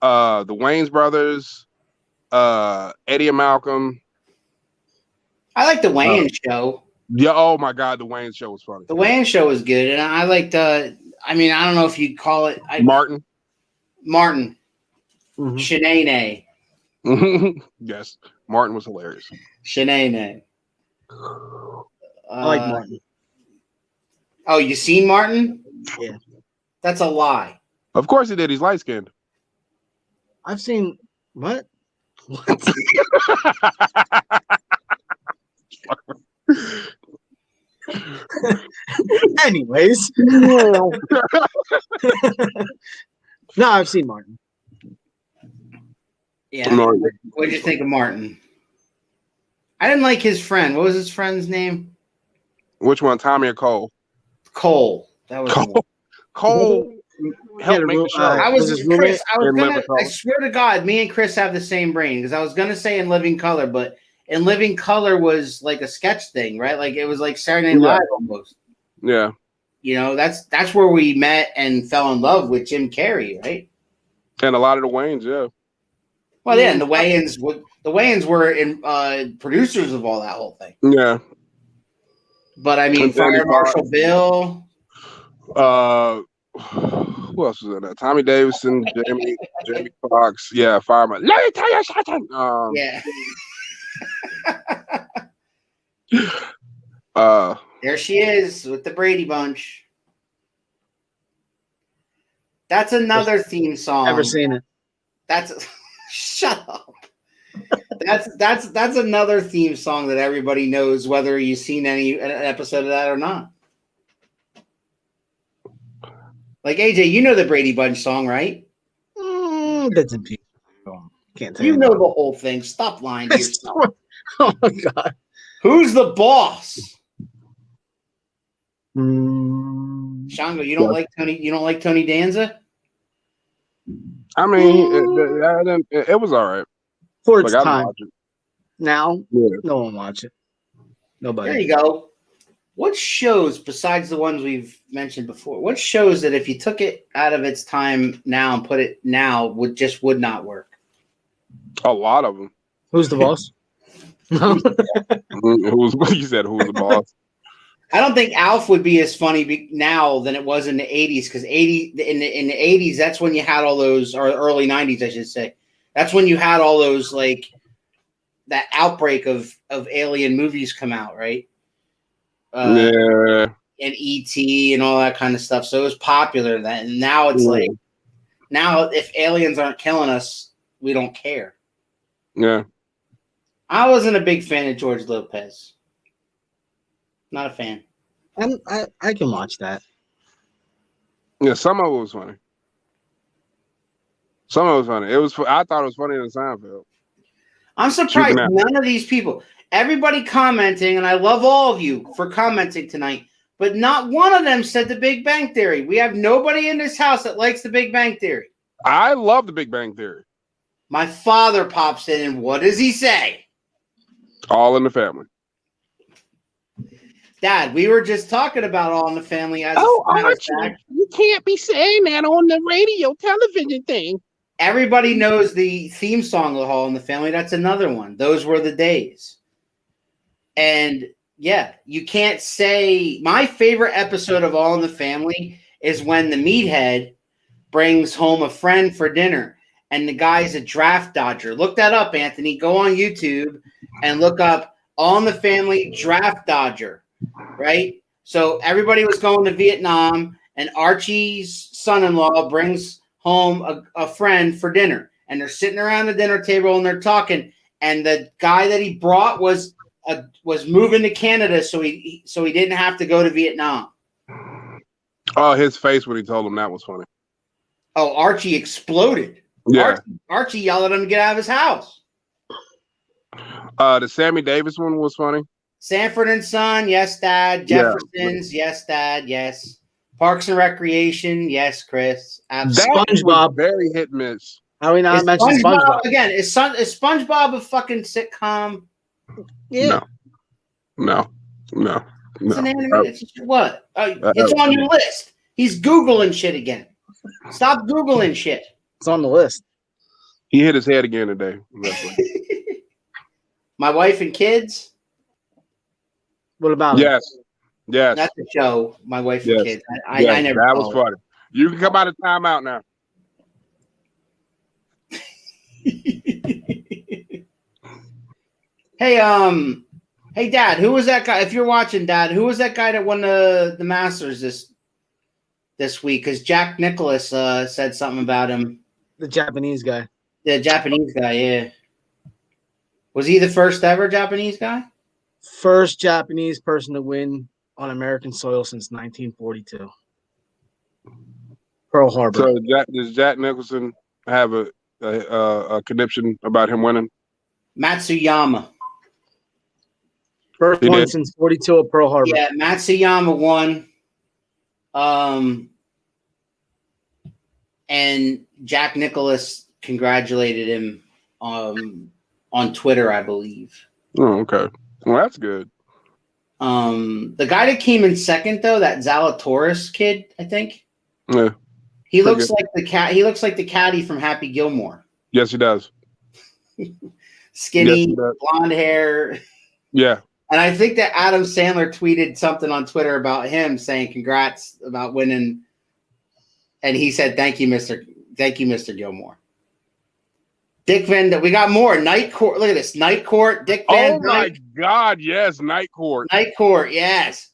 The Wayans brothers, Eddie and Malcolm. I like the Wayans show. Yeah, oh my God, the Wayans show was funny. The Wayans show was good, and I liked. I don't know if you'd call it Martin, Mm-hmm. Shanae. Yes, Martin was hilarious. Shanae. I like Martin. Oh, you seen Martin? Yeah. That's a lie. Of course he did. He's light skinned. I've seen what? What? Anyways. No, I've seen Martin. Yeah. What did you think of Martin? I didn't like his friend. What was his friend's name? Which one, Tommy or Cole? Cole. That was Cole helped make the show. I swear to God, me and Chris have the same brain because I was gonna say In Living Color, but In Living Color was like a sketch thing, right? Like it was like Saturday Night Live almost. Yeah. You know, that's where we met and fell in love with Jim Carrey, right? And a lot of the Wayans, yeah. Well, yeah, and the Wayans were in producers of all that whole thing. Yeah. But I mean, Fire Marshal Bill. Who else was in that? Tommy Davidson, Jamie Foxx. Yeah, Fireman. Let me tell you something. Yeah. There she is with the Brady Bunch. That's another theme song. Never seen it. Shut up. That's another theme song that everybody knows, whether you've seen an episode of that or not. Like AJ, you know the Brady Bunch song, right? Bits and pieces. Can't tell you know the whole thing. Stop lying to yourself. Oh my God. Who's the boss? Shango, you don't like Tony? You don't like Tony Danza? I mean, it was all right. For its time. Now, no one watch it. Nobody. There you go. What shows, besides the ones we've mentioned before, what shows that if you took it out of its time now and put it now would not work? A lot of them. Who's the boss? You said who's the boss? I don't think Alf would be as funny now than it was in the 80s because in the 80s, that's when you had all those, or early 90s, I should say. That's when you had all those, like, that outbreak of alien movies come out, right? And E.T. and all that kind of stuff. So it was popular then. And now it's like, now if aliens aren't killing us, we don't care. Yeah. I wasn't a big fan of George Lopez. Not a fan. I can watch that. Yeah, some of it was funny. Some of it was funny. I thought it was funnier than Seinfeld. I'm surprised none of these people, everybody commenting, and I love all of you for commenting tonight, but not one of them said the Big Bang Theory. We have nobody in this house that likes the Big Bang Theory. I love the Big Bang Theory. My father pops in, and what does he say? All in the Family. Dad, we were just talking about All in the Family. Archie, you can't be saying that on the radio television thing. Everybody knows the theme song of All in the Family. That's another one. Those were the days. And yeah, you can't say my favorite episode of All in the Family is when the meathead brings home a friend for dinner and the guy's a draft dodger. Look that up, Anthony. Go on YouTube and look up All in the Family draft dodger, right? So everybody was going to Vietnam and Archie's son-in-law brings home a friend for dinner, and they're sitting around the dinner table and they're talking, and the guy that he brought was moving to Canada, so he didn't have to go to Vietnam. Oh, his face when he told him that was funny. Oh, Archie exploded. Yeah, Archie yelled at him to get out of his house. The Sammy Davis one was funny. Sanford and Son, yes, Dad. Jefferson's, yes, Dad. Yes. Parks and Recreation, yes, Chris. Absolutely. SpongeBob, very hit and miss. How we not mention SpongeBob again? Is SpongeBob a fucking sitcom? Yeah. No. It's an animated. What? It's on your list. He's Googling shit again. Stop Googling shit. It's on the list. He hit his head again today. My Wife and Kids. What about Yes. Yes. That's a show. My Wife and Kids. I never. That was funny. You can come out of timeout now. Hey, hey, Dad, who was that guy? If you're watching, Dad, who was that guy that won the Masters this week? Because Jack Nicklaus said something about him. The Japanese guy. The Japanese guy, yeah. Was he the first ever Japanese guy? First Japanese person to win on American soil since 1942. Pearl Harbor. So does Jack Nicholson have a conniption about him winning? Matsuyama. First He one did. since 42 at Pearl Harbor. Yeah, Matsuyama won. And Jack Nicklaus congratulated him on Twitter, I believe. Oh, okay. Well, that's good. The guy that came in second, though, that Zalatoris kid, I think. Yeah. He Pretty looks good. like the cat. He looks like the caddy from Happy Gilmore. Yes, he does. Skinny, Yes, he does. blonde hair. Yeah. And I think that Adam Sandler tweeted something on Twitter about him saying congrats about winning. And he said, thank you, Mr. Gilmore. Dick Van, we got more. Night Court. Look at this. Night Court. Dick Van Oh my Dyke. God! Yes, Night Court. Night Court, yes.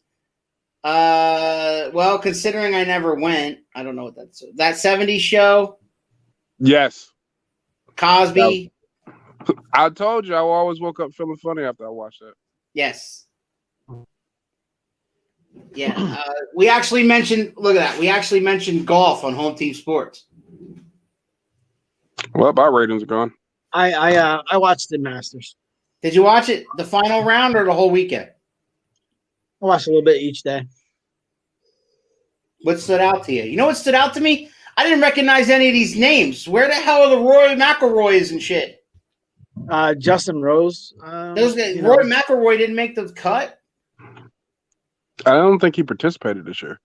Well, considering I never went, I don't know what that's. That 70s show, Yes, Cosby. I told you I always woke up feeling funny after I watched that. Yes. Yeah. We actually mentioned, look at that. We actually mentioned golf on Home Team Sports. Well, our ratings are gone. I watched the Masters. Did you watch it the final round or the whole weekend? I watched a little bit each day. What stood out to you? You know what stood out to me? I didn't recognize any of these names. Where the hell are the Roy McIlroys and shit? Justin Rose. Those guys, Roy McIlroy didn't make the cut. I don't think he participated this year.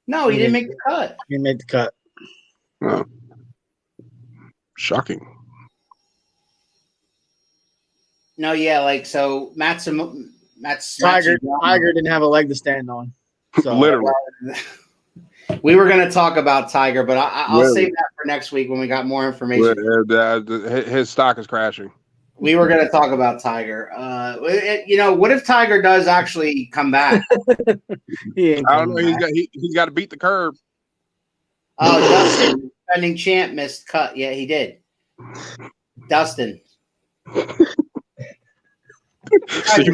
No, he didn't make the cut. He made the cut. Oh. Shocking. No, yeah, like so. Matt's Tiger didn't have a leg to stand on. So Literally. We were going to talk about Tiger, but I'll Really? save that for next week when we got more information. His stock is crashing. We were going to talk about Tiger. What if Tiger does actually come back? he ain't I don't know. coming back. He's got to beat the curb. Oh, Dustin, defending champ, missed cut. Yeah, he did. Dustin. Seems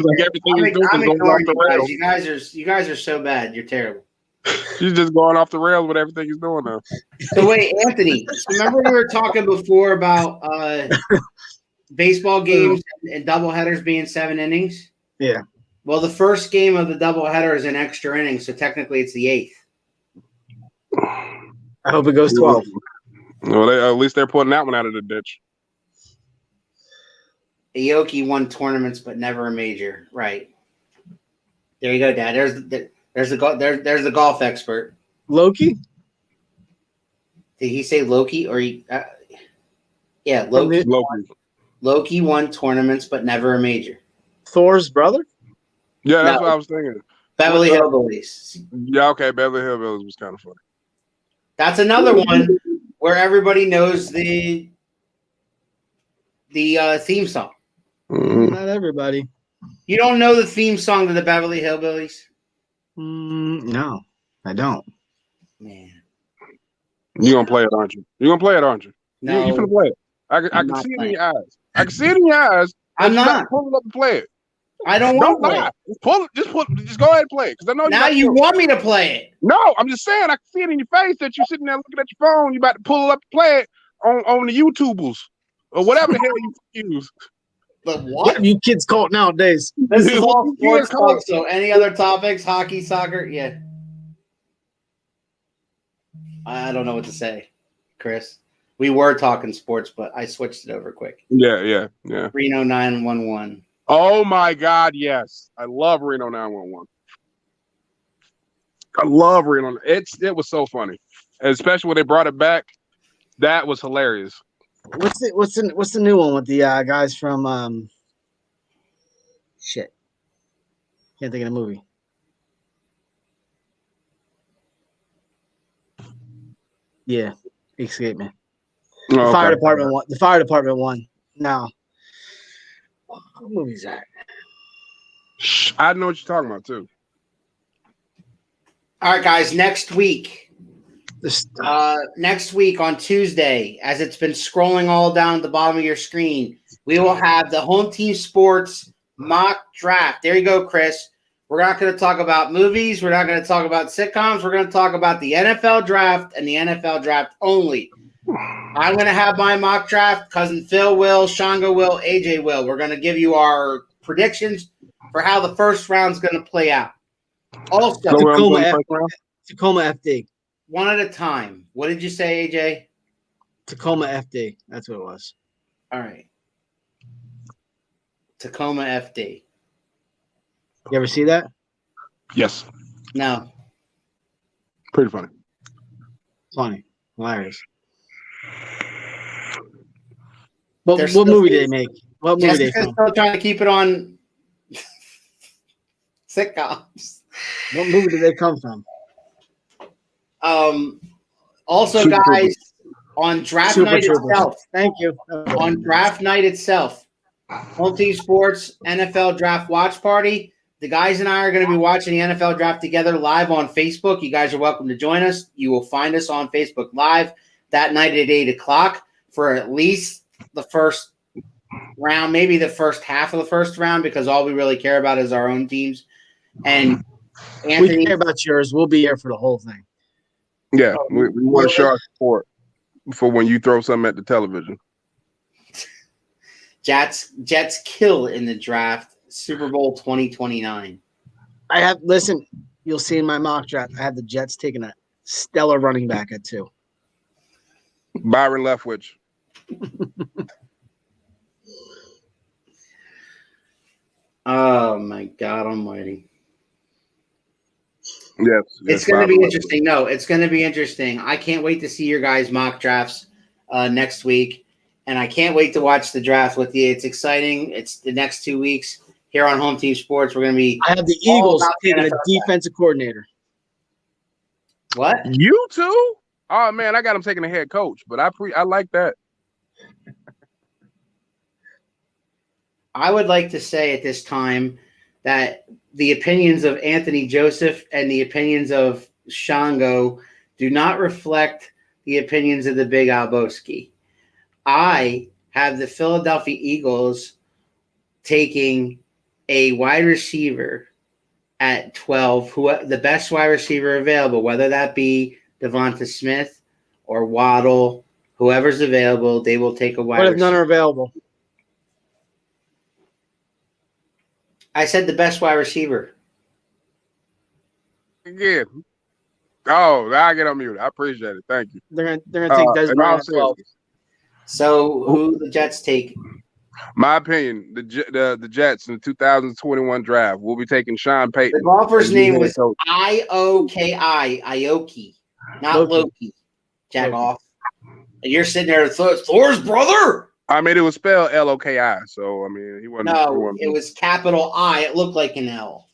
like everything he's doing I'm is going off ignoring the rails. you guys. You guys are so bad. You're terrible. He's just going off the rails with everything he's doing now. So wait, Anthony. So remember we were talking before about baseball games and doubleheaders being 7 innings? Yeah. Well, the first game of the doubleheader is an extra inning, so technically it's the 8th. I hope it goes 12. Well, at least they're putting that one out of the ditch. Aoki won tournaments, but never a major. Right. There you go, Dad. There's the golf expert. Loki? Did he say Loki or he? Yeah, Loki. Loki won tournaments, but never a major. Thor's brother? Yeah, that's No. what I was thinking. Beverly Hillbillies. Yeah, okay. Beverly Hillbillies was kind of funny. That's another one where everybody knows the theme song. Mhm. Not everybody. You don't know the theme song to the Beverly Hillbillies? No, I don't. Man. You gonna play it, aren't you? You gonna play it, aren't you? No. You finna play it. I can not see it in playing. your eyes. I can see it in your eyes. I'm You gotta not. pull it up and play it. I don't want Don't to play lie. it. Just go ahead and play it. Because I know Now you want me to play it. No, I'm just saying I can see it in your face that you're sitting there looking at your phone. You about to pull it up and play it on the YouTubers or whatever the hell you use. But What what? you kids call it nowadays? This is all Yeah, sports talk. So any other topics? Hockey, soccer? Yeah. I don't know what to say, Chris. We were talking sports, but I switched it over quick. Yeah. Reno 911. Oh my God, yes. I love Reno 911. I love Reno. It was so funny. Especially when they brought it back. That was hilarious. What's the new one with the guys from shit? Can't think of the movie. Yeah, escape me. The Oh, fire okay. department won. The fire department won. Now, What movie's that? I know what you're talking about too. All right, guys. Next week This on Tuesday, as it's been scrolling all down at the bottom of your screen, we will have the Home Team Sports mock draft. There you go, Chris. We're not going to talk about movies. We're not going to talk about sitcoms. We're going to talk about the NFL draft and the NFL draft only. I'm going to have my mock draft. Cousin Phil will, Shango will, AJ will. We're going to give you our predictions for how the first round's going to play out. Also, Tacoma FD. one at a time. What did you say, AJ? Tacoma FD. That's what it was. All right. Tacoma FD. You ever see that? Yes. No. Pretty funny. Funny. Hilarious. What They're movie still- did they make? What movie did they Jessica's film? still trying to keep it on sitcoms. What movie did they come from? Also, Super guys, on draft Super night Troopers. itself, Thank you. on draft night itself, Home Team Sports NFL Draft Watch Party. The guys and I are going to be watching the NFL Draft together live on Facebook. You guys are welcome to join us. You will find us on Facebook Live that night at 8 o'clock for at least the first round, maybe the first half of the first round, because all we really care about is our own teams. And Anthony, We care about yours. We'll be here for the whole thing. Yeah, we want to show our support for when you throw something at the television. Jets kill in the draft, Super Bowl 2029. Listen, you'll see in my mock draft, I have the Jets taking a stellar running back at 2. Byron Leftwich. Oh my God Almighty! Yes, It's going to be interesting. No, it's going to be interesting. I can't wait to see your guys' mock drafts next week, and I can't wait to watch the draft with you. It's exciting. It's the next 2 weeks here on Home Team Sports. We're going to be. I have the all Eagles about the taking a NFL defensive coordinator. What? You too? Oh man, I got him taking a head coach, but I like that. I would like to say at this time that the opinions of Anthony Joseph and the opinions of Shango do not reflect the opinions of the Big Alboski. I have the Philadelphia Eagles taking a wide receiver at 12, the best wide receiver available, whether that be Devonta Smith or Waddle, whoever's available, they will take a wide What if receiver. none are available? I said the best wide receiver. Again. Oh, now I get on mute. I appreciate it. Thank you. They're gonna take Des in all Bryant at 12. seriousness, So who the Jets take? my opinion, the Jets in the 2021 draft will be taking Sean The Payton. golfer's as name head was coach. Ioki, not Loki. Loki. Jack Loki. off. And you're sitting there, Thor's brother. I mean, it was spelled Loki. So I mean, he wasn't. No, it was capital I. It looked like an L.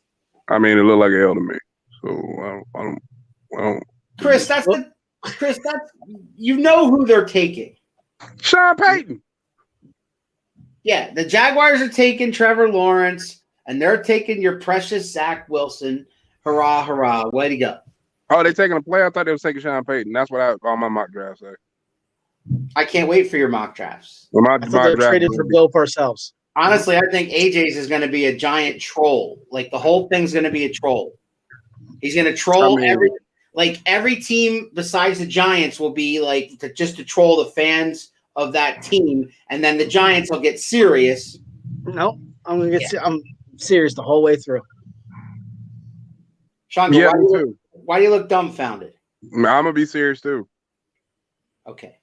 I mean, it looked like an L to me. So I don't. Chris, that's you know who they're taking. Sean Payton. Yeah, the Jaguars are taking Trevor Lawrence, and they're taking your precious Zach Wilson. Hurrah, hurrah! Way to go! Oh, they taking a player? I thought they was taking Sean Payton. That's what all my mock drafts say. I can't wait for your mock drafts. Well, my I thought they were draft traded will for be- Bill Parcells. Honestly, I think AJ's is going to be a giant troll. Like the whole thing's going to be a troll. He's going to troll I mean- every team besides the Giants will be like just to troll the fans of that team, and then the Giants will get serious. No, I'm serious the whole way through. Shango, Yeah, why, me too. why do you look dumbfounded? I'm gonna be serious too. Okay.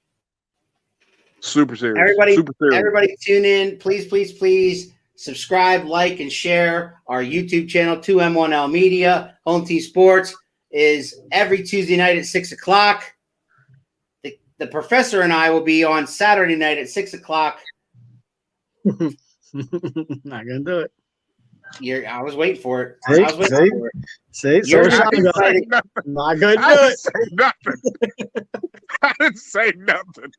Super serious. Everybody, Super serious. everybody tune in. Please, please, please subscribe, like, and share our YouTube channel, 2M1L Media. Home Team Sports is every Tuesday night at 6 o'clock. The professor and I will be on Saturday night at 6 o'clock. Not gonna do it. I was waiting for it. See? I was waiting for it. See, You're so not Shango. excited. Not gonna I do didn't it. say nothing. I didn't say nothing.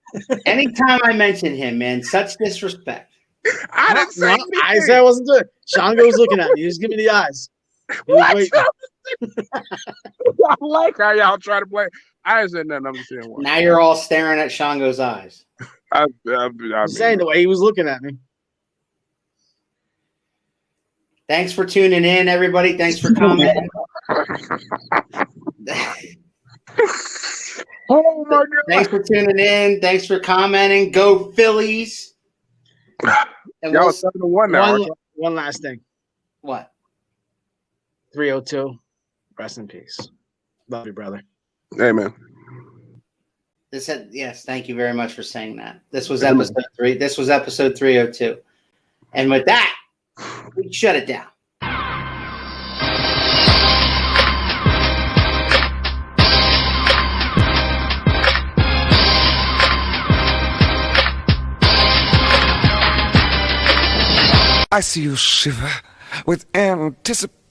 Anytime I mention him, man, such disrespect. I didn't say anything. I said I wasn't doing it. Shango was looking at me. He was giving me the eyes. He was What? waiting. I like how y'all try to play. I ain't said nothing. I'm just saying what. Now you're all staring at Shango's eyes. I I'm saying the way he was looking at me. Thanks for tuning in, everybody. Thanks for commenting. Oh my God. Thanks for tuning in. Thanks for commenting. Go Phillies. And Y'all we'll, are 7-1 now. aren't you? One last thing. what? 302. Rest in peace. Love you, brother. Amen. Yes, thank you very much for saying that. This was episode 3. This was episode 302. And with that, we shut it down. I see you shiver with anticipation.